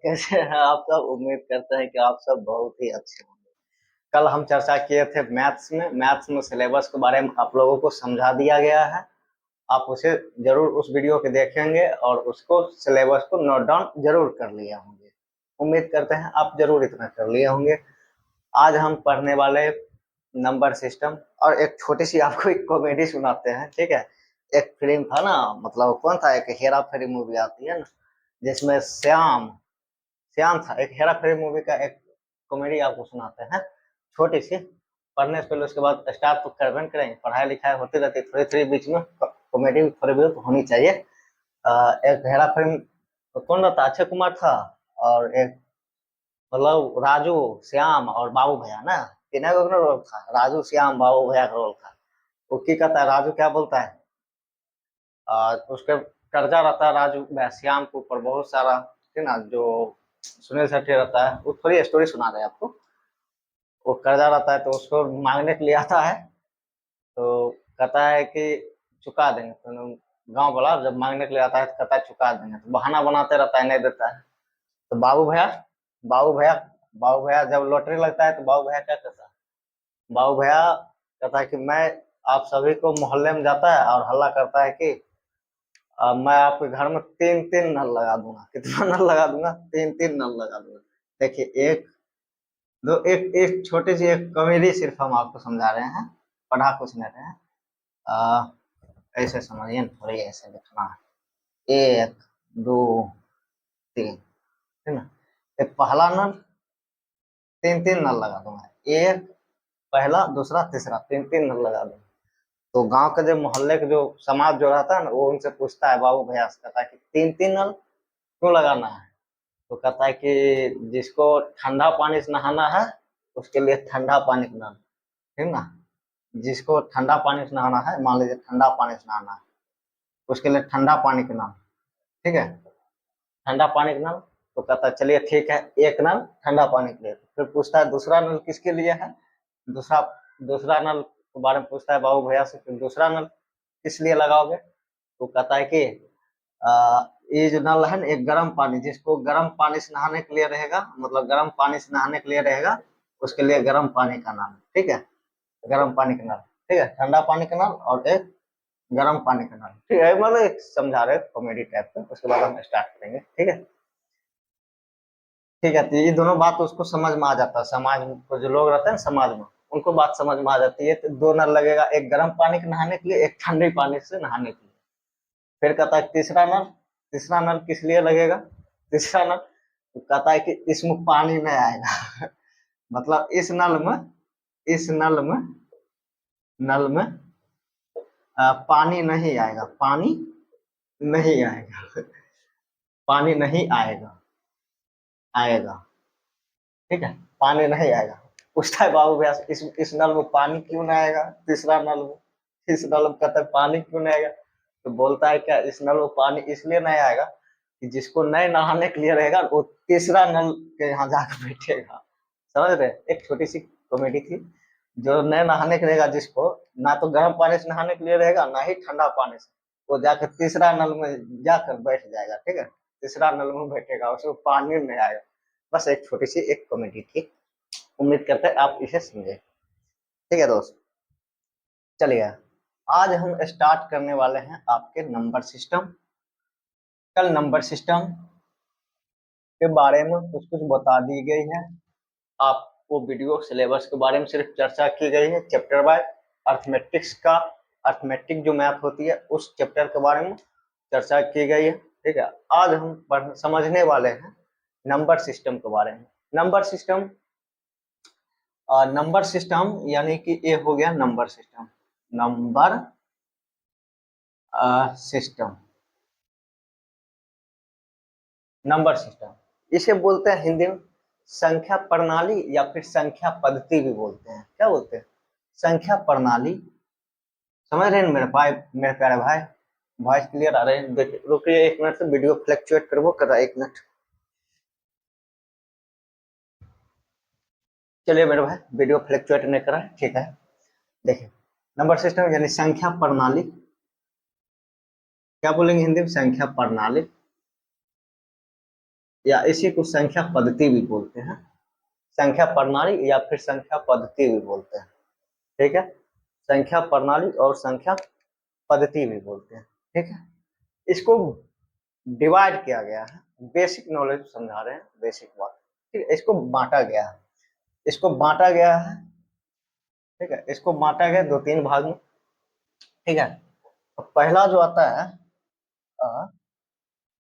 कैसे हैं आप सब? उम्मीद करते हैं कि आप सब बहुत ही अच्छे होंगे। कल हम चर्चा किए थे मैथ्स में सिलेबस के बारे में आप लोगों को समझा दिया गया है। आप उसे जरूर उस वीडियो के देखेंगे और उसको सिलेबस को नोट डाउन जरूर कर लिए होंगे। उम्मीद करते हैं आप जरूर इतना कर लिए होंगे। आज हम पढ़ने वाले नंबर सिस्टम, और एक छोटी सी आपको एक कॉमेडी सुनाते हैं, ठीक है। एक फिल्म था ना, मतलब कौन था, एक हेरा फेरी मूवी आती है ना, जिसमें श्याम श्याम था। एक हेरा फेरी मूवी का एक कॉमेडी आपको सुनाते हैं, छोटी सी। पढ़ने से पहले उसके बाद स्टार्ट तो करबे करेंगे, पढ़ाई लिखाई होती रहती है, थोड़ी थोड़ी बीच में कॉमेडी थोड़ी बहुत होनी चाहिए। एक हेरा फेरी तो कौन रहता, अक्षय कुमार था, और एक मतलब राजू, श्याम और बाबू भैया ना, तीनों का रोल था। राजू, श्याम, बाबू भैया का रोल था। वो क्या कहता है, राजू क्या बोलता है, उसके कर्जा रहता है राजू श्याम के ऊपर बहुत सारा, ठीक है ना। जो सुनील शेट्टी रहता है, वो थोड़ी स्टोरी सुना रहे हैं आपको। वो कर्जा रहता है तो उसको मांगने के लिए आता है, तो कहता है कि चुका देंगे। तो गांव वाला जब मांगने के लिए आता है तो कहता है चुका देंगे, तो बहाना बनाते रहता है, नहीं देता है। तो बाबू भैया बाबू भैया जब लॉटरी लगता है तो बाबू भैया क्या करता है, बाबू भैया कहता है कि मैं आप सभी को मोहल्ले में जाता है और हल्ला करता है कि मैं आपके घर में तीन तीन नल लगा दूंगा। कितना नल लगा दूंगा? तीन तीन नल लगा दूंगा। देखिए, एक दो एक एक छोटी सी एक कॉमेडी सिर्फ हम आपको समझा रहे हैं, पढ़ा कुछ नहीं रहे हैं। आ, ऐसे समझिए ना, थोड़ी ऐसे लिखना है। एक, दो, तीन, है ना। ये पहला नल, तीन तीन नल लगा दूंगा। एक, पहला, दूसरा, तीसरा, तीन तीन नल लगा दूंगा। तो गांव के जो मोहल्ले के जो समाज जो रहता है ना, वो उनसे पूछता है बाबू भैया से, कहता है कि तीन तीन नल क्यों लगाना है? तो कहता है कि जिसको ठंडा पानी से नहाना है उसके लिए ठंडा पानी का नल, ठीक ना। जिसको ठंडा पानी से नहाना है, मान लीजिए ठंडा पानी से नहाना है, उसके लिए ठंडा पानी का नल, ठीक है, ठंडा पानी का नल। तो कहता है चलिए ठीक है, एक नल ठंडा पानी के लिए। फिर पूछता है दूसरा नल किसके लिए है? दूसरा दूसरा नल के बारे में पूछता है बाबू भैया से, फिर दूसरा नल किस लिए लगाओगे? तो कहता है कि आ, ये जो नल है ना, एक गर्म पानी, जिसको गर्म पानी से नहाने के लिए रहेगा, मतलब गर्म पानी से नहाने के लिए रहेगा, उसके लिए गर्म पानी का नल, ठीक है। गर्म पानी का नल, ठीक है, ठंडा पानी का नल और एक गर्म पानी का नल, ठीक है। मतलब एक समझा रहे कॉमेडी टाइप का, उसके बाद हम स्टार्ट करेंगे, ठीक है। ठीक है, तो ये दोनों बात उसको समझ में आ जाता है। समाज में को जो लोग रहते हैं ना समाज में, उनको बात समझ में आ जाती है। तो दो नल लगेगा, एक गर्म पानी के नहाने के लिए, एक ठंडे पानी से नहाने के लिए। फिर कहता है तीसरा नल किस लिए लगेगा? तीसरा नल, तो कहता है कि इसमें पानी नहीं आएगा। मतलब इस नल में पानी नहीं आएगा, पानी नहीं आएगा। पानी नहीं आएगा, आएगा, ठीक है, पानी नहीं आएगा। पूछता है बाबू भैया से, इस नल में पानी क्यों नहीं आएगा? तीसरा नल में, इस नल में कहता है पानी क्यों नहीं आएगा? तो बोलता है क्या, इस नल में पानी इसलिए नहीं आएगा कि जिसको नए नहाने के लिए रहेगा वो तीसरा नल के यहाँ जाकर बैठेगा। समझ रहे? एक छोटी सी कॉमेडी थी। जो नए नहाने के रहेगा, जिसको ना तो गर्म पानी से नहाने के लिए रहेगा, ना ही ठंडा पानी से, वो जाकर तीसरा नल में जाकर बैठ जाएगा, ठीक है। तीसरा नल में बैठेगा, उसको पानी नहीं आएगा। बस एक छोटी सी एक कॉमेडी थी। उम्मीद करते हैं आप इसे समझे, ठीक है दोस्त। चलिए, आज हम स्टार्ट करने वाले हैं आपके नंबर सिस्टम। कल नंबर सिस्टम के बारे में कुछ कुछ बता दी गई है आपको। वीडियो सिलेबस के बारे में सिर्फ चर्चा की गई है, चैप्टर वाइज। अर्थमेटिक्स का, अर्थमेटिक जो मैथ होती है उस चैप्टर के बारे में चर्चा की गई है, ठीक है। आज हम समझने वाले हैं नंबर सिस्टम के बारे में। नंबर सिस्टम, नंबर सिस्टम यानी कि ये हो गया number system. Number system, number system, इसे बोलते हैं हिंदी में संख्या प्रणाली, या फिर संख्या पद्धति भी बोलते हैं। क्या बोलते हैं? संख्या प्रणाली। समझ रहे हैं मेरे भाई, मेरे प्यारे भाई? वॉइस क्लियर आ रहे हैं? देखिए, रुकिए एक मिनट से, वीडियो फ्लक्चुएट करबो कर रहा है, एक मिनट। चलिए मेरे भाई, वीडियो फ्लक्चुएट नहीं कर रहा है, ठीक है। देखिए, नंबर सिस्टम यानी संख्या प्रणाली। क्या बोलेंगे हिंदी में? संख्या प्रणाली। या इसी को संख्या पद्धति भी बोलते हैं, संख्या प्रणाली या फिर संख्या पद्धति भी बोलते हैं। ठीक है, संख्या प्रणाली और संख्या पद्धति भी बोलते हैं। ठीक है, इसको डिवाइड किया गया है, बेसिक नॉलेज समझा रहे हैं, बेसिक बात। ठीक है, इसको बांटा गया है, इसको बांटा गया है। ठीक है, इसको बांटा गया 2-3 भाग में। ठीक है, तो पहला जो आता है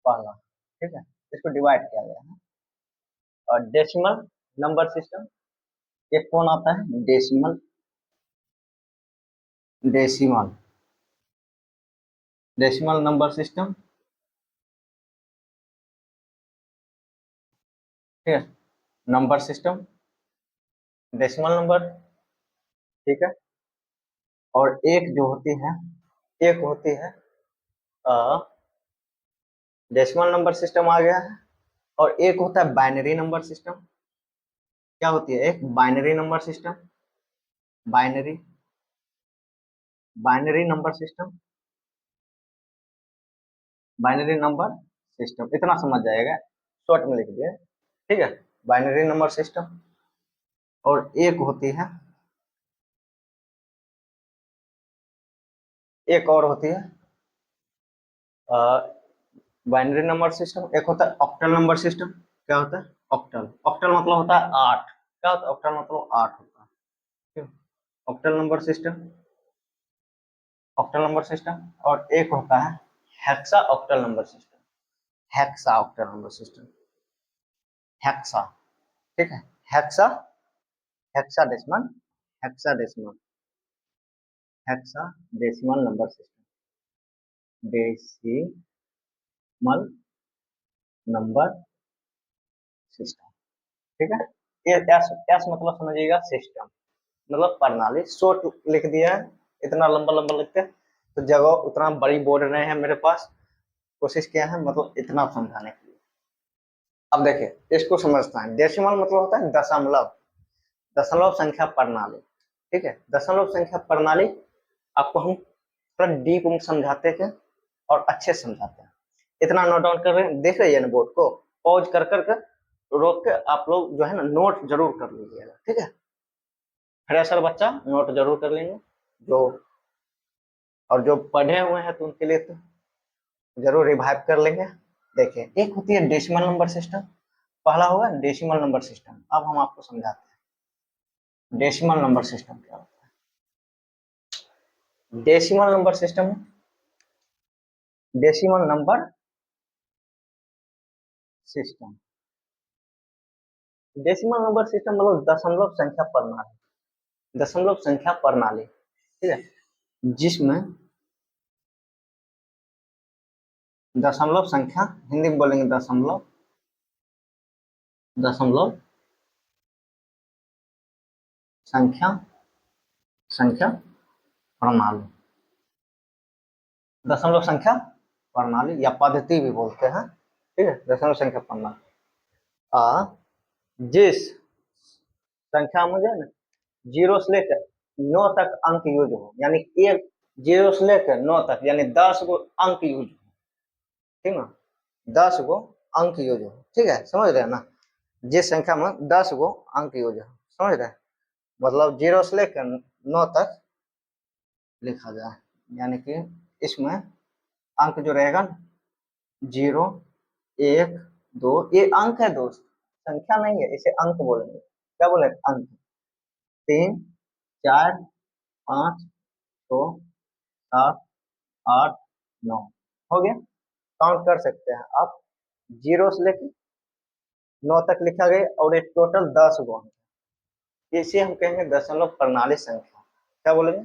पहला, ठीक है, इसको डिवाइड किया गया है। और डेसिमल नंबर सिस्टम, एक कौन आता है, decimal, decimal decimal number system. ठीक है, नंबर सिस्टम, डेसिमल नंबर। ठीक है, और एक जो होती है, एक होती है डेसिमल नंबर सिस्टम आ गया है। और एक होता है बाइनरी नंबर सिस्टम। क्या होती है, एक binary number system, binary binary number system, binary number system, इतना समझ जाएगा, शॉर्ट में लिख दिया। ठीक है, बाइनरी नंबर सिस्टम। और एक होती है, एक और होती है बाइनरी नंबर सिस्टम, एक होता है ऑक्टल नंबर सिस्टम। क्या होता है, ऑक्टल, ऑक्टल मतलब होता है 8। क्या होता है, ऑक्टल मतलब 8 होता है। ठीक है, octal number system, octal number system. और एक होता है hexa octal number system, hexa octal number system, hexa. ठीक है, hexa, hexadecimal, hexadecimal, hexadecimal number system, decimal number system. ठीक है, ये एस एस मतलब समझिएगा सिस्टम, मतलब प्रणाली। शॉर्ट लिख दिया है, इतना लंबा लंबा लिखते हैं तो जगह उतना बड़ी बोर्ड नहीं है मेरे पास, कोशिश किया है मतलब इतना समझाने के लिए। अब देखिए इसको समझता है, डेसिमल मतलब होता है दशमलव, दशमलव संख्या प्रणाली। ठीक है, दशमलव संख्या प्रणाली आपको हम थोड़ा डीप में समझाते हैं और अच्छे से समझाते हैं। इतना नोट डाउन कर रहे हैं, देख रही है ना बोर्ड को, पॉज कर कर कर रोक के आप लोग जो है ना नोट जरूर कर लीजिएगा। ठीक है, फ्रेशर बच्चा नोट जरूर कर लेंगे, जो और जो पढ़े हुए हैं तो उनके लिए तो जरूर रिवाइव कर लेंगे। देखिए एक होती है डेसिमल नंबर सिस्टम, पहला होगा डेसिमल नंबर सिस्टम। अब हम आपको समझाते हैं डेसिमल नंबर सिस्टम क्या होता है। Decimal number system, decimal number system, decimal number system मतलब दशमलव संख्या प्रणाली, दशमलव संख्या प्रणाली। ठीक है, जिसमें दशमलव संख्या, हिंदी में बोलेंगे दशमलव, दशमलव संख्या, संख्या प्रणाली, दशमलव संख्या प्रणाली या पद्धति भी बोलते हैं। ठीक है, दशमलव संख्या प्रणाली जिस संख्या में जो है ना 0 से लेकर 9 तक अंक यूज हो, यानी एक 0 से लेकर 9 तक यानी 10 गो अंक यूज हो। ठीक ना, 10 गो अंक यूज हो। ठीक है, समझ रहे हैं ना, जिस संख्या में 10 गो अंक यूज हो, समझ रहे हैं, मतलब 0 से लेकर 9 तक लिखा जाए, यानी कि इसमें अंक जो रहेगा 0, 1, 2, ये अंक है दोस्त, संख्या नहीं है, इसे अंक बोलेंगे। क्या बोले, अंक। 3, 4, 5, 6, 7, 8, 9 हो गया, काउंट कर सकते हैं आप। 0 से लेकर 9 तक लिखा गया और एक टोटल 10 गो अंक, इसे हम कहेंगे दशमलव प्रणाली संख्या। क्या बोलेंगे,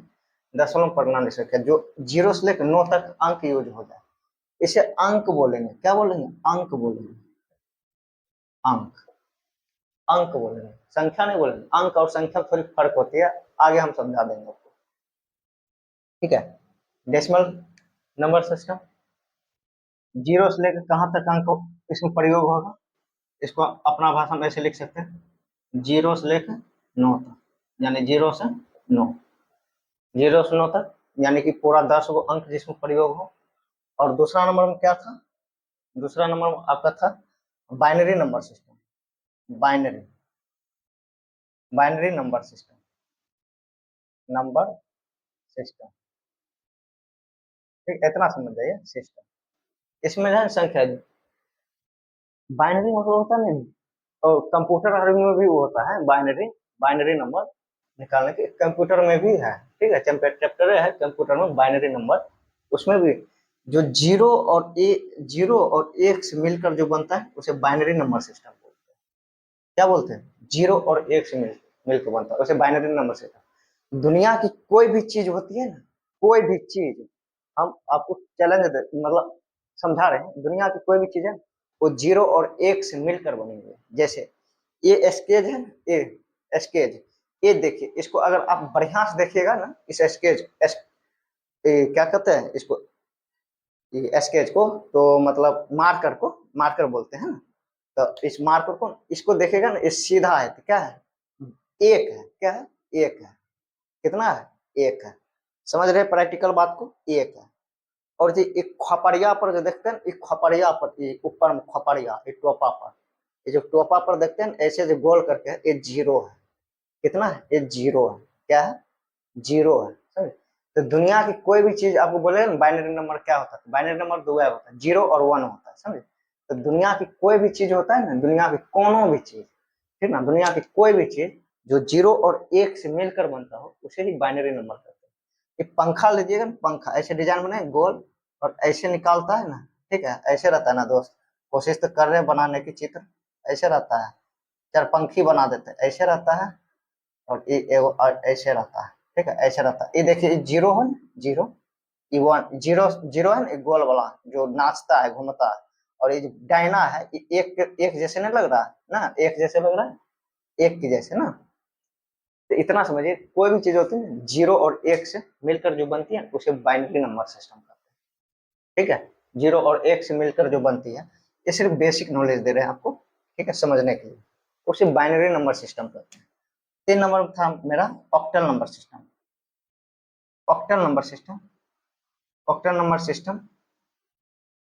दशमलव प्रणाली संख्या जो 0 से लेकर 9 तक अंक यूज हो जाए, इसे अंक बोलेंगे। क्या बोलेंगे, अंक बोलेंगे, अंक, अंक बोलेंगे, संख्या नहीं बोलेंगे। अंक और संख्या थोड़ी फर्क होती है, आगे हम समझा देंगे आपको। ठीक है, डेसिमल नंबर सिस्टम 0 से लेकर कहां तक अंक इसमें प्रयोग होगा, इसको अपना भाषा में ऐसे लिख सकते हैं, 0 से लेकर 9 तक, यानी 0 से 9, 0 से 9 तक, यानी कि पूरा 10 गो अंक जिसमें प्रयोग हो। और दूसरा नंबर में क्या था, दूसरा नंबर आपका था binary number system, binary, binary number system, number system. ठीक, इतना समझ जाइए सिस्टम। इसमें जो है संख्या, बाइनरी मतलब होता है ना, और कंप्यूटर में भी वो होता है बाइनरी, बाइनरी नंबर निकालने के कंप्यूटर में भी है। ठीक है, चैप्टर है कंप्यूटर में बाइनरी नंबर, उसमें भी जो जीरो और एक से मिलकर जो बनता है उसे बाइनरी नंबर सिस्टम बोलते हैं। क्या बोलते हैं? जीरो और एक से मिलकर बनता है उसे बाइनरी नंबर सिस्टम। दुनिया की कोई भी चीज होती है ना, कोई भी चीज, हम आपको चैलेंज मतलब समझा रहे हैं, दुनिया की कोई भी चीज है वो जीरो और एक से मिलकर बनी हुई है। जैसे ये स्केज है ना, ये स्केज, ये देखिए, इसको अगर आप बढ़िया से देखिएगा ना, इस स्केज क्या कहते हैं इसको, ये स्केच को, तो मतलब मार्कर बोलते हैं ना। तो इस मार्कर को, इसको देखेगा ना, ये सीधा है तो क्या है? एक है। क्या है? एक है। कितना है? एक है। समझ रहे प्रैक्टिकल बात को? एक है। और जो एक खपड़िया पर जो देखते हैं, एक खपड़िया पर, ये ऊपर में खपड़िया, ये टोपा पर, ये जो टोपा पर देखते हैं ऐसे जो गोल करके, ये जीरो है। कितना है? ये जीरो है। क्या है? जीरो है। समझे? तो दुनिया की कोई भी चीज आपको बोले ना बाइनरी नंबर क्या होता है, बाइनरी नंबर दो है होता है, जीरो और वन होता है। समझे? तो दुनिया की कोई भी चीज होता है ना, दुनिया की कोनो भी चीज, ठीक ना, दुनिया की कोई भी चीज जो जीरो और एक से मिलकर बनता हो उसे ही बाइनरी नंबर कहते हैं। ये पंखा लीजिएगा ना, पंखा ऐसे डिजाइन बने गोल और ऐसे निकालता है ना, ठीक है, ऐसे रहता है ना दोस्त, कोशिश तो कर रहे हैं बनाने की चित्र, ऐसे रहता है। चार पंखी बना देते हैं, ऐसे रहता है। और ये और ऐसे रहता है। ठीक है, ऐसे रहता है। ये देखिए, जीरो है ना, जीरो, ये वन, जीरो, जीरो है ना, एक गोल वाला जो नाचता है, घूमता है। और ये जो डायना है, ये एक एक जैसे नहीं लग रहा है ना, एक जैसे लग रहा है, एक की जैसे ना। तो इतना समझिए, कोई भी चीज होती है ना, जीरो और एक से मिलकर जो बनती है उसे बाइनरी नंबर सिस्टम कहते हैं। ठीक है, जीरो और एक से मिलकर जो बनती है, ये सिर्फ बेसिक नॉलेज दे रहे हैं आपको, ठीक है, समझने के लिए, उसे बाइनरी नंबर सिस्टम कहते हैं। 3 नंबर था मेरा octal number system. Octal number system, octal number system,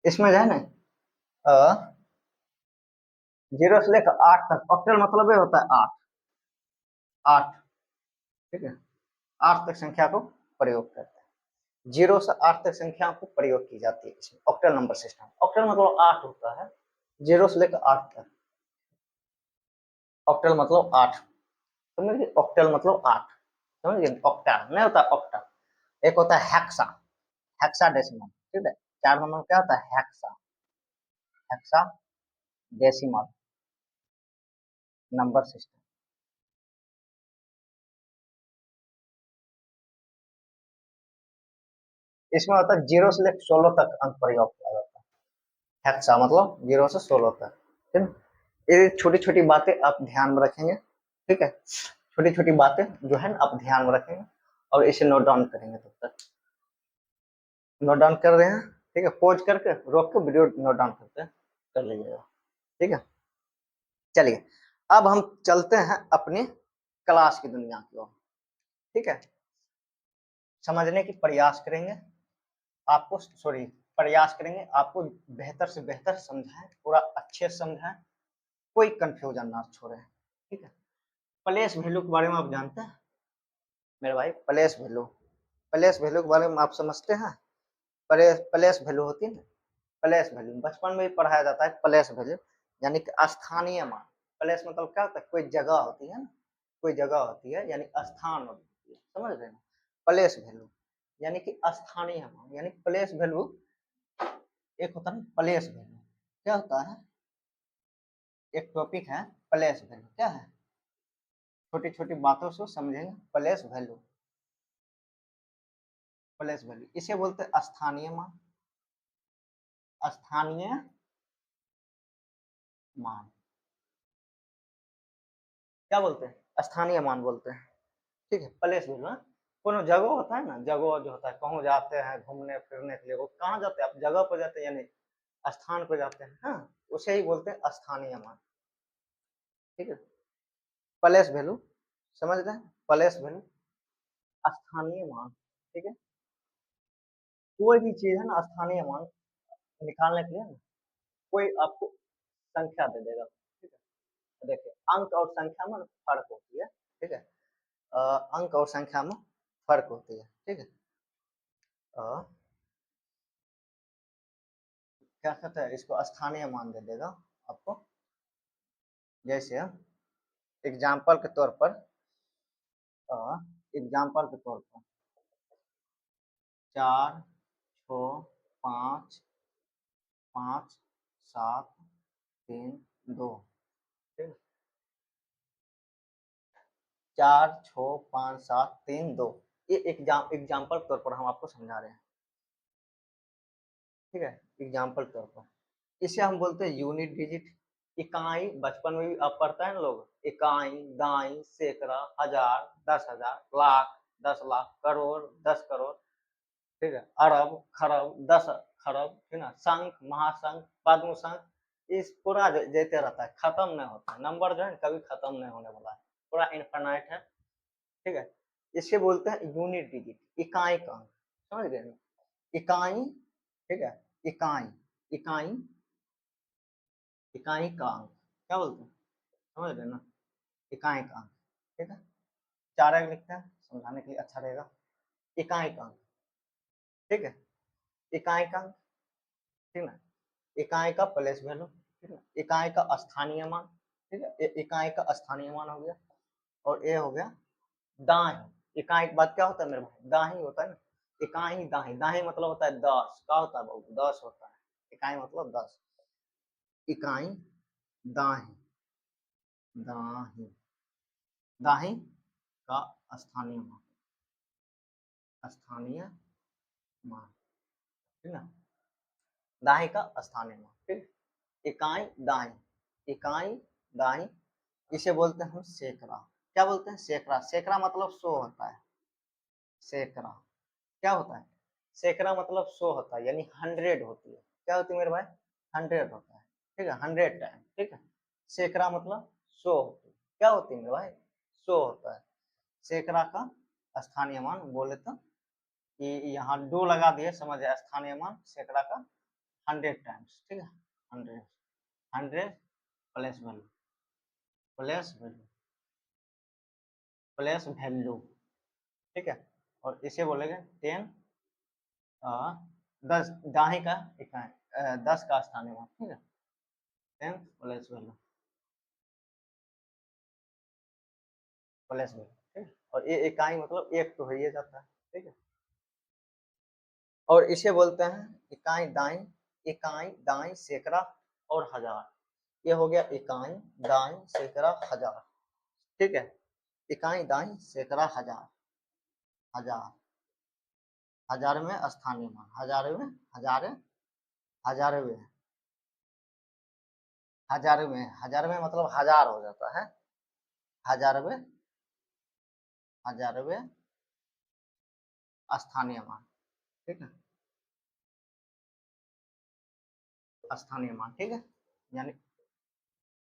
इसमें जो है ना, जीरो से लेकर 8 तक, ऑक्टल मतलब ये होता है आठ, आठ। ठीक है, 8 तक संख्या को प्रयोग करते हैं, जीरो से 8 तक संख्या को प्रयोग की जाती है इसमें ऑक्टल नंबर सिस्टम। ऑक्टल मतलब 8 होता है, जीरो से लेकर 8 तक, ऑक्टल मतलब 8। समझिए, ऑक्टल मतलब 8, समझिए, ऑक्टा नहीं होता ऑक्टा, एक होता है हेक्सा, हेक्सा डेसिमल। ठीक है, 4 नंबर क्या होता है? Hexa, hexa decimal number system. इसमें होता है जीरो से लेकर 16 तक अंक प्रयोग किया जाता है, हेक्सा मतलब जीरो से 16 तक। ठीक है, ये छोटी छोटी बातें आप ध्यान में रखेंगे। ठीक है, छोटी छोटी बातें जो है ना आप ध्यान में रखेंगे और इसे नोट डाउन करेंगे। तब तक नोट डाउन कर रहे हैं, ठीक है, पॉज करके रोक के वीडियो नोट डाउन करते हैं, कर लीजिएगा। ठीक है, चलिए, अब हम चलते हैं अपनी क्लास की दुनिया की ओर। ठीक है, समझने की प्रयास करेंगे, आपको सॉरी, प्रयास करेंगे आपको बेहतर से बेहतर समझाएं, पूरा अच्छे से समझाएं, कोई कंफ्यूजन ना छोड़े। ठीक है, प्लेस वैल्यू के बारे में आप जानते हैं मेरे भाई? प्लेस वैल्यू, प्लेस वैल्यू के बारे में आप समझते हैं? प्लेस, प्लेस वैल्यू होती है ना, प्लेस वैल्यू बचपन में भी पढ़ाया जाता है। प्लेस वैल्यू यानी कि स्थानीय मान। प्लेस मतलब क्या होता है? कोई जगह होती है ना, कोई जगह होती है यानी स्थान होती है, समझ रहे हैं? प्लेस वैल्यू यानी कि स्थानीय मान, यानी प्लेस वैल्यू एक होता है प्लेस वैल्यू। क्या होता है? एक टॉपिक है प्लेस वैल्यू, क्या है? छोटी छोटी बातों से समझेंगे प्लेस वैल्यू। प्लेस वैल्यू इसे बोलते हैं स्थानीय मान, स्थानीय मान क्या बोलते हैं? स्थानीय मान बोलते हैं। ठीक है, प्लेस वैल्यू कोनो जगह होता है ना, जगह जो होता है, कहूँ जाते हैं घूमने फिरने के लिए, वो कहाँ जाते हैं? आप जगह पर जाते हैं यानी स्थान पर जाते हैं, हाँ, उसे ही बोलते हैं स्थानीय मान। ठीक है, प्लेस वैल्यू समझ रहे हैं? प्लेस वैल्यू स्थानीय मान। ठीक है, कोई भी चीज है ना, स्थानीय मान निकालने के लिए ना, कोई आपको संख्या दे देगा, ठीक है। तो देखिए अंक और संख्या में फर्क होती है, ठीक है। अंक और संख्या में फर्क होती है, ठीक है। क्या कहते हैं इसको, स्थानीय मान दे देगा आपको। जैसे एग्जाम्पल के तौर पर, एग्जाम्पल के तौर पर 4, 6, 5, 5, 7, 3, 2, ठीक है। 4, 6, 5, 7, 3, 2, ये एग्जाम्पल के तौर पर हम आपको समझा रहे हैं, ठीक है। एग्जाम्पल के तौर पर इसे हम बोलते हैं यूनिट डिजिट। इकाई बचपन में भी अब पढ़ता है ना लोग, इकाई, दाई, सैकड़ा, हजार, 10,000, लाख, 10 लाख, करोड़, 10 करोड़, ठीक है। अरब, खरब, 10 खरब, ठीक है। शंख, महाशंख, पद्म शंख, इस पूरा जैते रहता है, खत्म नहीं होता है। नंबर जो है कभी खत्म नहीं होने वाला है, पूरा इनफाइनाइट है, ठीक है। इसे बोलते हैं यूनिट डिजिट, इकाई का अंक, समझ गए ना। इकाई, ठीक है। इकाई, इकाई, इकाई का अंक क्या बोलते हैं, समझ रहे ना। इकाई का अंक, ठीक है। 4 अंक लिखते हैं समझाने के लिए अच्छा रहेगा। इकाई का अंक, ठीक है। इकाई का अंक, ठीक है। इकाई का प्लेस वैल्यू, ठीक है। इकाई का स्थानीय मान, ठीक है। इकाई का स्थानीय मान हो गया। और ये हो गया दाएं। इकाई के बाद क्या होता है मेरे भाई, दाही होता है ना। इकाई दाही, दाही मतलब होता है 10, क्या होता है बाबू, 10 होता है। इकाई मतलब 10। इकाई दाही, दाही, दाही का स्थानीय मान, स्थानीय मान, ठीक है। दाही का स्थानीय मान, ठीक। इकाई दाई, इकाई दाई, इसे बोलते हैं हम सैकड़ा। क्या बोलते हैं, सैकड़ा। सैकड़ा मतलब 100 होता है। सैकड़ा क्या होता है, सैकड़ा मतलब 100 होता है, यानी 100 होती है। क्या होती है मेरे भाई, 100 होता है, ठीक है। 100 टाइम, ठीक है। सैकड़ा मतलब 100 होती है, क्या होती है मेरे भाई, 100 होता है। सैकड़ा का स्थानीय मान बोले तो कि यहाँ 2 लगा दिए, समझ जाए, स्थानीय मान सैकड़ा का 100 टाइम्स, ठीक है। 100, 100 plus value, plus value, plus value, ठीक है। और इसे बोलेंगे 10, 10 दाही का इकाई, 10 का स्थानीय मान, ठीक है। 10 प्लस वैल्यू, प्लस वैल्यू, ठीक है। और ये इकाई मतलब एक तो है, ये जाता है, ठीक है। और इसे बोलते हैं इकाई दाई, इकाई दाई सैकड़ा और हजार। ये हो गया इकाई दाई सैकड़ा हजार, ठीक है। इकाई दाई सैकड़ा हजार, हजार, हजार में स्थानीय मान, हजार में, हजार, हजारवे, हजार में मतलब हजार हो जाता है, हजारवे, हजारवे स्थानीय मान, ठीक है। स्थानीय मान, ठीक है। यानी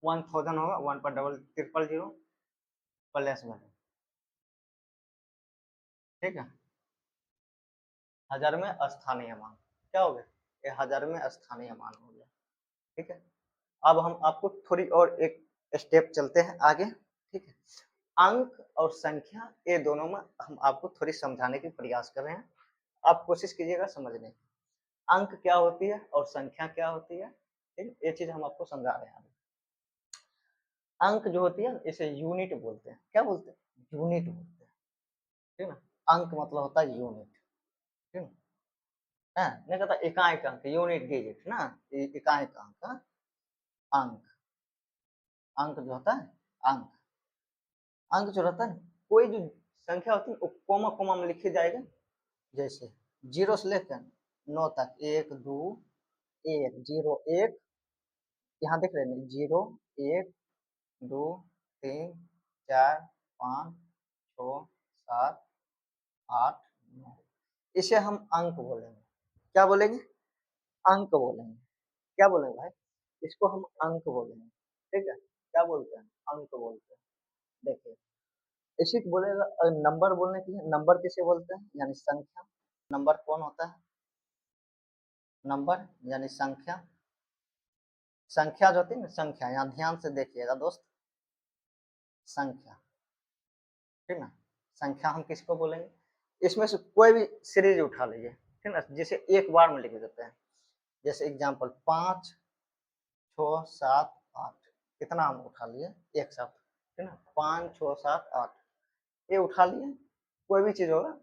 1000 होगा, 1 पर double triple zero plus value, ठीक है। हजार में स्थानीय मान क्या हो गया, ये हजार में स्थानीय मान हो गया, ठीक है। अब हम आपको थोड़ी और एक स्टेप चलते हैं आगे, ठीक है। अंक और संख्या ये दोनों में हम आपको थोड़ी समझाने की प्रयास कर रहे हैं, आप कोशिश कीजिएगा समझने की। अंक क्या होती है और संख्या क्या होती है, ठीक, ये चीज हम आपको समझा रहे हैं। अंक जो होती है इसे यूनिट बोलते हैं, क्या बोलते हैं, यूनिट बोलते हैं, ठीक ना। अंक मतलब होता है यूनिट, ठीक है। नहीं कहता इकाई का अंक, यूनिट डिजिट ना, इकाई का अंक, अंक, अंक जो होता है, अंक, अंक जो रहता है, कोई जो संख्या होती है वो कोमा कोमा में लिखी जाएगी। जैसे 0 से लेकर 9 तक, 1 2 1 0 1, यहाँ देख रहे हैं 0 1 2 3 4 5 6 7 8 9, इसे हम अंक बोलेंगे। क्या बोलेंगे, अंक बोलेंगे। क्या बोलेंगे भाई, इसको हम अंक बोलेंगे, ठीक है। क्या बोलते हैं, अंक बोलते हैं। देखिए इसी को बोलेगा नंबर बोलने के लिए, नंबर किसे बोलते हैं, यानी संख्या। नंबर कौन होता है, नंबर यानी संख्या, संख्या जो होती है ना, संख्या, यहाँ ध्यान से देखिएगा दोस्त, संख्या, ठीक ना, संख्या हम किसको बोलेंगे, इसमें से कोई भी सीरीज उठा लीजिए, ठीक ना, जिसे एक बार में लिख देते हैं, जैसे एग्जांपल 5, 6, 7, 8, कितना हम उठा लिए एक साथ, ठीक ना, 5, 6, 7, 8, ये उठा लिए, कोई भी चीज होगा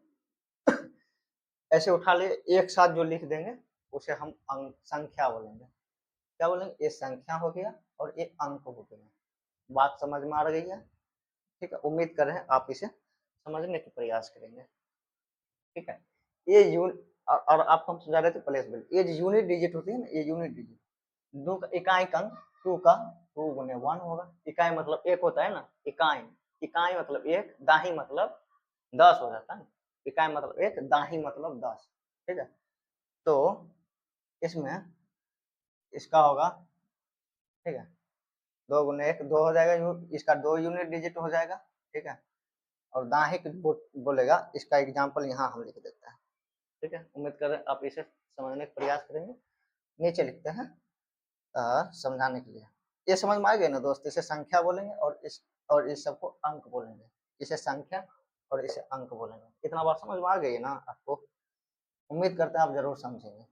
ऐसे उठा लिए एक साथ जो लिख देंगे उसे हम अंक संख्या बोलेंगे। क्या बोलेंगे, ये संख्या हो गया और ये अंक हो गया। बात समझ में आ गई है, ठीक है, उम्मीद कर रहे हैं आप इसे समझने की प्रयास करेंगे, ठीक है। ये और आपको हम समझा रहे थे प्लेस वैल्यू, ये जो यूनिट डिजिट होती है ना, ये यूनिट डिजिट, दो का इकाई अंक, टू का 2 गुने 1 होगा, इकाई मतलब एक होता है ना, इकाई, इकाई मतलब एक, दाही मतलब 10 हो जाता है, इकाई मतलब एक, दाही मतलब 10, ठीक है। तो इसमें इसका होगा, ठीक है, 2 गुने 1 2 हो जाएगा, इसका 2 यूनिट डिजिट हो जाएगा, ठीक है, और दाहिने बोलेगा, इसका एग्जाम्पल यहाँ हम लिख देते हैं, ठीक है। उम्मीद कर रहे हैं आप इसे समझने का प्रयास करेंगे। नीचे लिखते हैं समझाने के लिए, ये समझ में आ गया ना दोस्त, इसे संख्या बोलेंगे और इस सबको अंक बोलेंगे, इसे संख्या और इसे अंक बोलेंगे। इतना बात समझ में आ गई है ना आपको, उम्मीद करते हैं आप जरूर समझेंगे।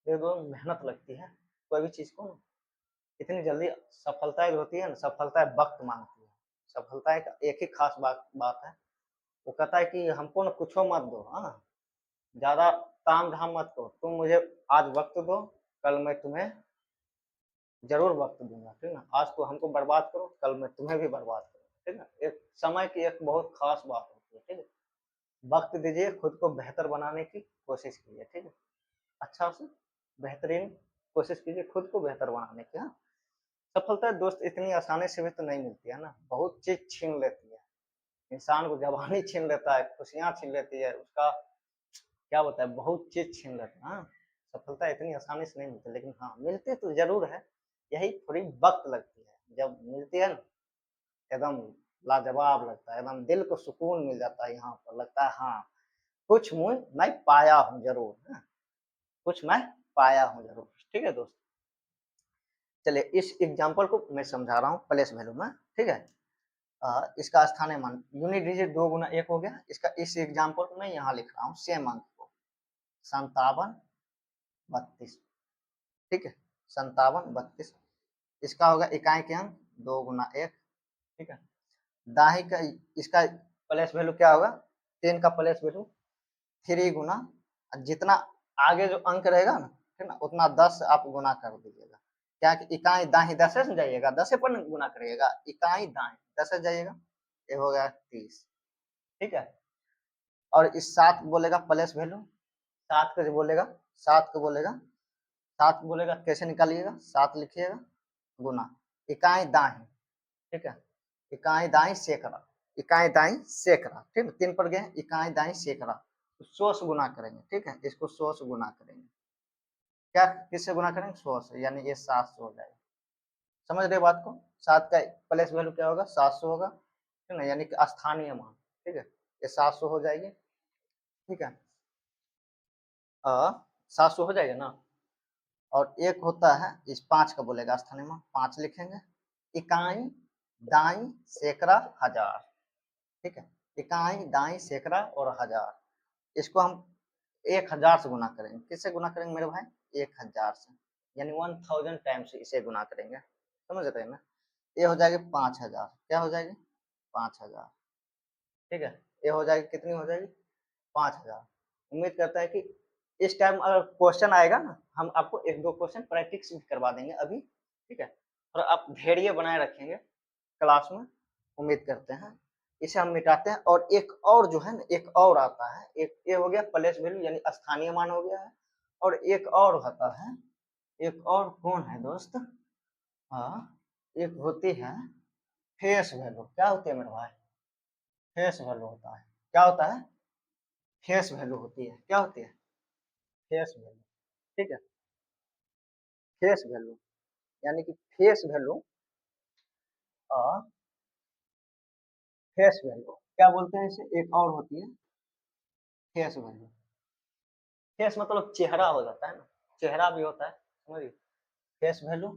ये दो मेहनत लगती है कोई भी चीज को, इतनी जल्दी सफलता जो होती है ना, सफलता वक्त मांगती है, सफलता का एक ही खास बात है, वो कहता है कि हमको ना कुछ मत दो, हाँ, ज्यादा ताम झाम मत करो, तुम मुझे आज वक्त दो, कल मैं तुम्हें जरूर वक्त दूंगा, ठीक ना, आज तो हमको बर्बाद करो, कल मैं तुम्हें भी बर्बाद करूँ, ठीक ना। एक समय की एक बहुत खास बात होती है, ठीक है, वक्त दीजिए, खुद को बेहतर बनाने की कोशिश कीजिए, ठीक है, अच्छा से बेहतरीन कोशिश कीजिए खुद को बेहतर बनाने की। हाँ, सफलता दोस्त इतनी आसानी से भी तो नहीं मिलती है ना, बहुत चीज छीन लेती है, इंसान को जवानी छीन लेता है, खुशियां छीन लेती है, उसका क्या होता है, बहुत चीज छीन लेता है। हाँ, सफलता इतनी आसानी से नहीं मिलती, लेकिन हाँ मिलती तो जरूर है, यही थोड़ी वक्त लगती है, जब मिलती है ना एकदम लाजवाब लगता है, एकदम दिल को सुकून मिल जाता है, यहाँ पर लगता है हाँ कुछ मुझ मैं पाया हूँ जरूर, हाँ, कुछ मैं पाया हूँ जरूर, ठीक है दोस्त। चलिए इस एग्जाम्पल को मैं समझा रहा हूँ प्लेस वैल्यू में, ठीक है। इसका स्थानीय मान यूनिट डिजिट 2 गुना 1 हो गया, इसका इस एग्जाम्पल को मैं यहाँ लिख रहा हूँ सेम अंक को 5732, ठीक है, 5732, इसका होगा इकाई के अंक 2 गुना 1, ठीक है, दाही का इसका प्लेस वैल्यू क्या होगा, 10 का प्लेस वैल्यू 3 गुना, जितना आगे जो अंक रहेगा ना, ठीक ना, उतना 10 आप गुना कर दीजिएगा, क्या कि इकाई दाही 10 से जाइएगा, 10 पर गुना करिएगा, इकाई दाही 10 से जाइएगा, ये हो गया 30, ठीक है। और इस 7 बोलेगा प्लेस वैल्यू, 7 को जो बोलेगा, 7 को बोलेगा, 7 बोलेगा कैसे निकालिएगा, 7 लिखिएगा गुना इकाई दाही, ठीक है, इकाई दाई सैकड़ा, इकाई दाई सैकड़ा, ठीक है, 3 पर गए, इकाई दाई सैकड़ा, 100 से गुना करेंगे, ठीक है, इसको 100 से गुना करेंगे, क्या किससे गुना करेंगे, 100 से, यानी ये 700 हो जाएगा, समझ रहे बात को, 7 का प्लेस वैल्यू क्या होगा, 700 होगा, ठीक है, यानी कि स्थानीय मान, ठीक है, ये 700 हो जाएगी, ठीक है, 700 हो जाएगा ना, और एक होता है इस 5 का बोलेगा स्थानीय मान, 5 लिखेंगे, इकाई दाई सैकड़ा हजार, ठीक है, इकाई दाई सैकड़ा और हजार, इसको हम 1000 से गुना करेंगे, किससे गुना करेंगे मेरे भाई, 1000 से, यानी 1000 टाइम्स इसे गुना करेंगे, समझ रहे हैं ना, ये हो जाएगी 5000, क्या हो जाएगी 5000, ठीक है, ये हो जाएगी कितनी हो जाएगी 5000। उम्मीद करता है कि इस टाइम अगर क्वेश्चन आएगा ना, हम आपको एक दो क्वेश्चन प्रैक्टिस भी करवा देंगे अभी, ठीक है, और आप धैर्य बनाए रखेंगे क्लास में, उम्मीद करते हैं। इसे हम मिटाते हैं, और एक और जो है ना, एक और आता है, एक ये हो गया प्लेस वैल्यू यानी स्थानीय मान हो गया है, और एक और होता है, एक और कौन है दोस्त, हाँ, एक होती है फेस वैल्यू, क्या होती है मेरे भाई, फेस वैल्यू होता है, क्या होता है, फेस वैल्यू होती है, क्या होती है, फेस वैल्यू, ठीक है, फेस वैल्यू, यानी कि फेस वैल्यू, फेस वैल्यू क्या बोलते हैं इसे, एक और होती है फेस वैल्यू, फेस मतलब चेहरा हो जाता है ना, चेहरा भी होता है, समझिए, फेस वैल्यू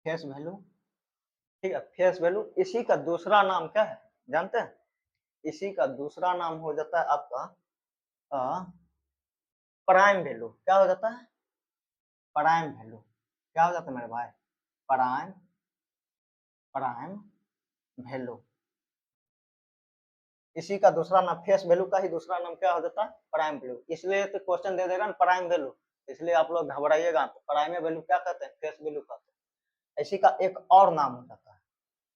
फेस वैल्यू, ठीक है। फेस वैल्यू, इसी का दूसरा नाम क्या है जानते हैं? इसी का दूसरा नाम हो जाता है आपका प्राइम वैल्यू। क्या हो जाता है? Prime value. क्या हो जाता है मेरे भाई? Prime, prime value. इसी का दूसरा नाम, फेस वैल्यू का ही दूसरा नाम क्या हो जाता है? Prime value. इसलिए तो क्वेश्चन दे देगा ना प्राइम वैल्यू, इसलिए आप लोग घबराइएगा। तो प्राइम वैल्यू क्या कहते हैं? फेस वैल्यू कहते हैं। इसी का एक और नाम हो जाता है,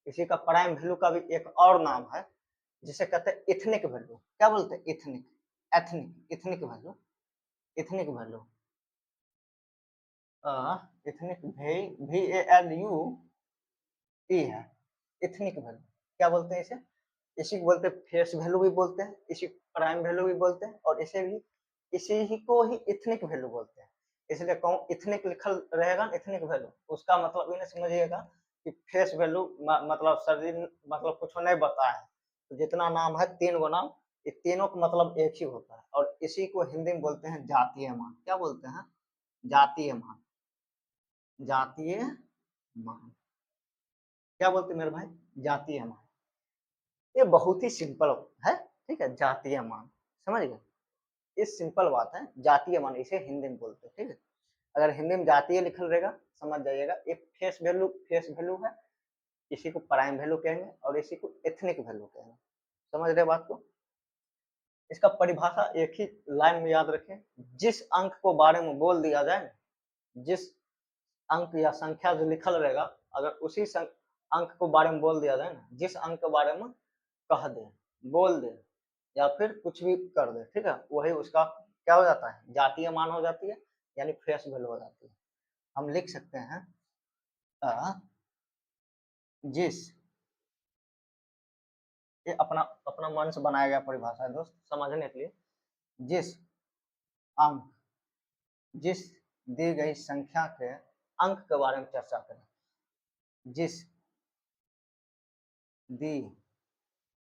इसी का प्राइम वैल्यू का भी एक और नाम है, जिसे कहते हैं इथनिक वैल्यू। क्या बोलते हैं? Ethnic, ethnic, ethnic value, ethnic value. Ethnic, VALU ई है, इथनिक वैल्यू। क्या बोलते हैं इसे? इसी को बोलते हैं फेस वैल्यू भी बोलते हैं, इसी प्राइम वैल्यू भी बोलते हैं, और इसे भी, इसी ही को ही इथनिक वैल्यू बोलते हैं। इसलिए कहूँ इथनिक लिखल रहेगा ना, इथनिक वैल्यू, उसका मतलब इन्हें समझिएगा कि फेस वैल्यू मतलब शरीर, मतलब कुछ नहीं बताया है। तो जितना नाम है, 3 गो नाम, ये तीनों का मतलब एक ही होता है, और इसी को हिंदी में बोलते हैं जातीय मान। क्या बोलते हैं? जातीय मान, जातीय मान। क्या बोलते हैं मेरे भाई? जातीय मान। ये बहुत ही सिंपल है, ठीक है, जातीय मान। समझ गए? ये सिंपल बात है, जातीय मान इसे हिंदी में बोलते हैं, ठीक है। अगर हिंदी में जातीय लिखल रहेगा, समझ जाइएगा, एक फेस वैल्यू, फेस वैल्यू है, इसी को प्राइम वैल्यू कहेंगे, और इसी को एथनिक वैल्यू कहेंगे। समझ रहे बात को? इसका परिभाषा एक ही लाइन में याद रखें, जिस अंक को बारे में बोल दिया जाए, जिस अंक या संख्या जो लिखल रहेगा, अगर उसी अंक को बारे में बोल दिया जाए ना, जिस अंक के बारे में कह दे, बोल दे, या फिर कुछ भी कर दे, ठीक है, वही उसका क्या हो जाता है? जातीय मान हो जाती है, यानी फेस वैल्यू हो जाती है। हम लिख सकते हैं जिस, ये अपना अपना मन से बनाया गया परिभाषा है दोस्त, समझने के लिए। जिस अंक, जिस दी गई संख्या के अंक के बारे में चर्चा करें, जिस दी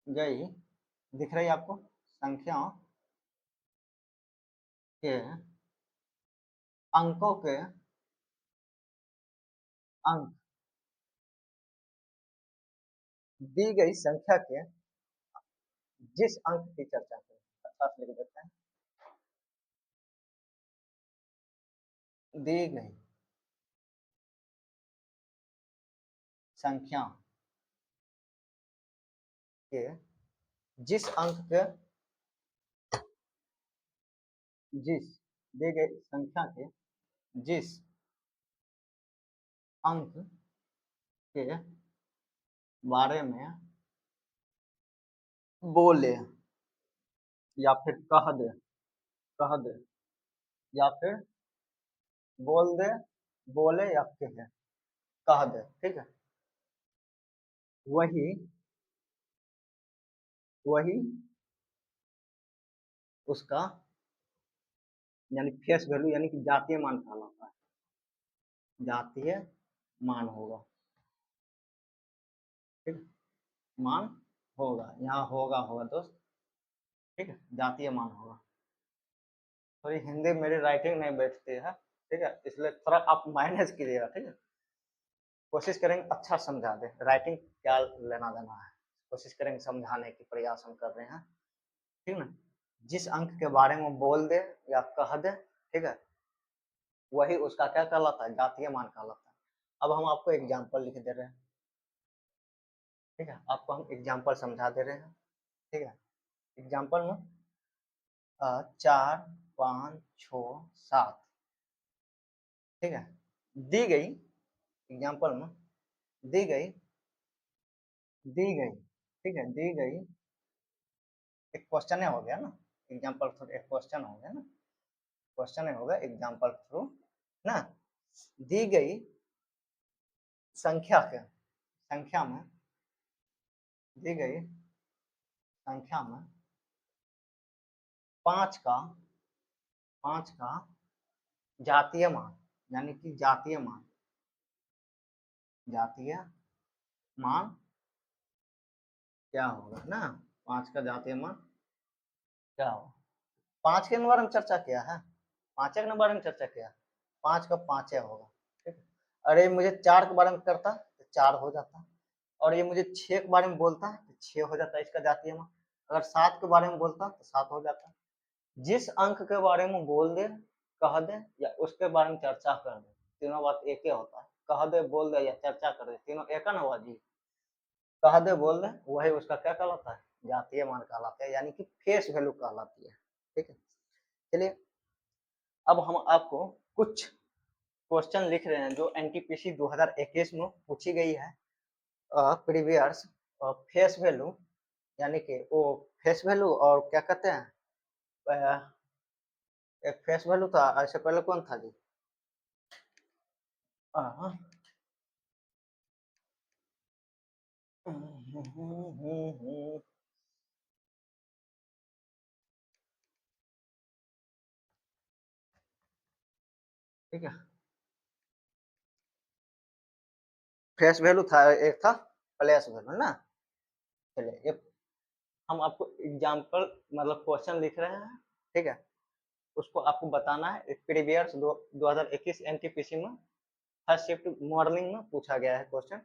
गई, दिख रही है आपको, संख्या के अंकों के अंक, दी गई संख्या के जिस अंक की चर्चा करें, अच्छा से लिख देते हैं, दी गई संख्या के जिस अंक के, जिस दी गई संख्या के जिस अंक के बारे में बोले, या फिर कह दे, या फिर बोल दे, बोले या कहे, कह दे, ठीक है, वही, वही उसका यानी फेस वैल्यू, यानी कि जातीय मान कहलाता है, जातीय मान होगा, ठीक है, मान होगा, यहाँ होगा होगा दोस्त, ठीक है, जातीय मान होगा। थोड़ी हिंदी मेरी राइटिंग नहीं बैठती है, ठीक है, इसलिए थोड़ा आप माइनस कीजिएगा, ठीक है। कोशिश करेंगे अच्छा समझा दे, राइटिंग क्या लेना देना है, कोशिश करेंगे समझाने की प्रयास हम कर रहे हैं, ठीक है ना। जिस अंक के बारे में बोल दे या कह दे, ठीक है, वही उसका क्या कहलाता है? जातीय मान कहलाता है। अब हम आपको एग्जाम्पल लिख दे रहे हैं, ठीक है, आपको हम एग्जाम्पल समझा दे रहे हैं, ठीक है। एग्जाम्पल में 4, 5, 6, 7, ठीक है, दी गई, एग्जाम्पल में दी गई, दी गई, ठीक है, दी गई, एक क्वेश्चन हो गया ना, एग्जाम्पल थ्रू एक क्वेश्चन हो गया ना, क्वेश्चन होगा एग्जाम्पल थ्रू ना, दी गई संख्या के, संख्या में, दी गई संख्या में 5 का, 5 का जातीय मान, यानी कि जातीय मान, जातीय मान क्या होगा ना, 5 का जातीय मान क्या होगा? 5 के बारे में चर्चा किया है, 5 के बारे में चर्चा किया, 5 का 5 होगा, ठीक है। अरे मुझे 4 के बारे में करता तो 4 हो जाता, और ये मुझे 6 के बारे में बोलता तो 6 हो जाता इसका जातीय मान। अगर 7 के बारे में बोलता तो 7 हो जाता। जिस अंक के बारे में बोल दे, कह दे या उसके बारे में चर्चा कर दे, तीनों बात एक ही होता है। कह दे, बोल दे या चर्चा कर दे, तीनों एक न हुआ जी। कह दे, बोल दे, वही उसका क्या कहलाता है? जातीय मान कहलाता है, यानी कि फेस वैल्यू कहलाती है। ठीक है, चलिए अब हम आपको कुछ क्वेश्चन लिख रहे हैं जो एनटीपीसी 2021 में पूछी गई है। प्रीवियस फेस वैल्यू, यानी कि वो फेस वैल्यू और क्या कहते हैं, एक फेस वैल्यू था, इससे पहले कौन था जी? हाँ। ठीक है, फेस वैल्यू था, एक था प्लेस वैल्यू ना। चलिए ये हम आपको एग्जाम्पल मतलब क्वेश्चन लिख रहे हैं। ठीक है, उसको आपको बताना है। प्रीवियस 2021 एनटीपीसी में फर्स्ट शिफ्ट मॉर्निंग में पूछा गया है क्वेश्चन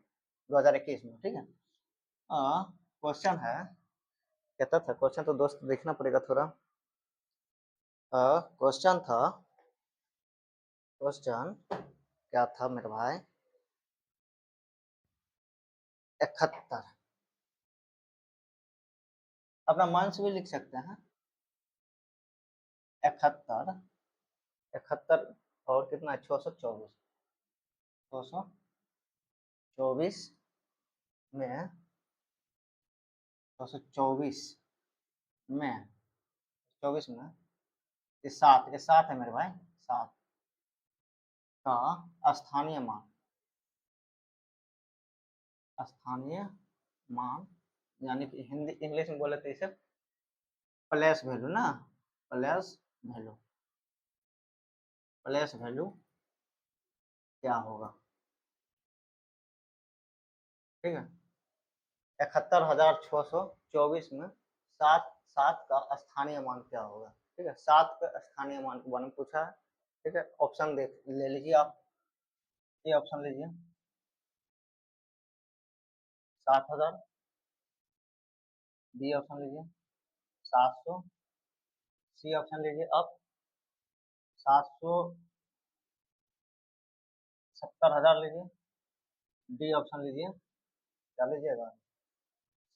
2021 में। ठीक है, क्वेश्चन है, कहता था क्वेश्चन तो दोस्त देखना पड़ेगा थोड़ा। क्वेश्चन था, क्वेश्चन क्या था मेरे भाई? 71, अपना मान से भी लिख सकते हैं। 71, 71 और कितना है? 624, 624 में 624 में 24 में ये 7, ये 7 है मेरे भाई। 7 का स्थानीय मान, स्थानीय मान, यानी कि हिंदी इंग्लिश में बोले तो इसे प्लेस वैल्यू ना, प्लेस वैल्यू, प्लेस वैल्यू क्या होगा? ठीक है, 71,624 में 7 7 का स्थानीय मान क्या होगा? ठीक है, 7 का स्थानीय मान के बारे में पूछा है। ठीक है, ऑप्शन देख ले लीजिए आप, ये ऑप्शन लीजिए। 7,000, बी ऑप्शन लीजिए 700, सी ऑप्शन लीजिए आप 770,000 लीजिए, डी ऑप्शन लीजिए, क्या लीजिएगा?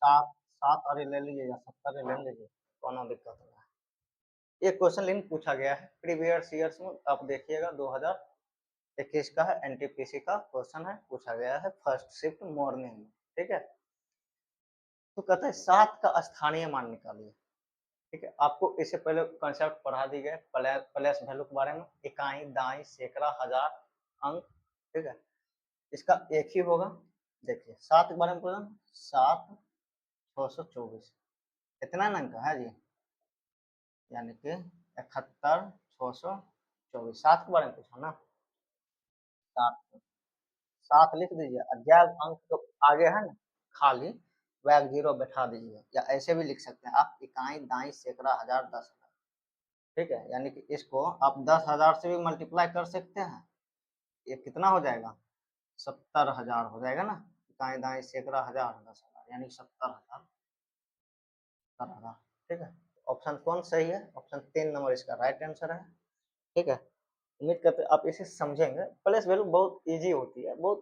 7 7 और ये ले लीजिए या 70 ले लीजिए, कोनो दिक्कत नहीं है। ये क्वेश्चन लिंक पूछा गया है प्रीवियस ईयर्स में, आप देखिएगा 2021 का है, एनटीपीसी का क्वेश्चन है, पूछा गया है फर्स्ट शिफ्ट मॉर्निंग में। ठीक है, तो कहता है 7 का स्थानीय मान निकालिए। ठीक है, आपको इससे पहले कंसेप्ट पढ़ा दी गए प्लेस वैल्यू के बारे में, इकाई, दाई, सैकड़ा, हजार, अंक। ठीक है, इसका एक ही होगा। देखिए 7 के बारे में पूछा, 7 624 इतना ना अंक है जी, यानी कि 71,624, 7 के बारे में पूछा ना। 7 7 लिख दीजिए, अज्ञात अंक तो आगे है ना खाली, वह 0 बैठा दीजिए, या ऐसे भी लिख सकते हैं आप, इकाई, दाई, सैकड़ा, हजार, 10,000। ठीक है, यानी कि इसको आप 10,000 से भी मल्टीप्लाई कर सकते हैं। ये कितना हो जाएगा? 70,000 हो जाएगा ना। इकाई, दाई, सैकड़ा, हजार, 10,000, यानी 70,000, 70,000। ठीक है, ऑप्शन कौन सही है? ऑप्शन 3 नंबर इसका राइट आंसर है। ठीक है, उम्मीद करते आप इसे समझेंगे। प्लेस वैल्यू बहुत इजी होती है, बहुत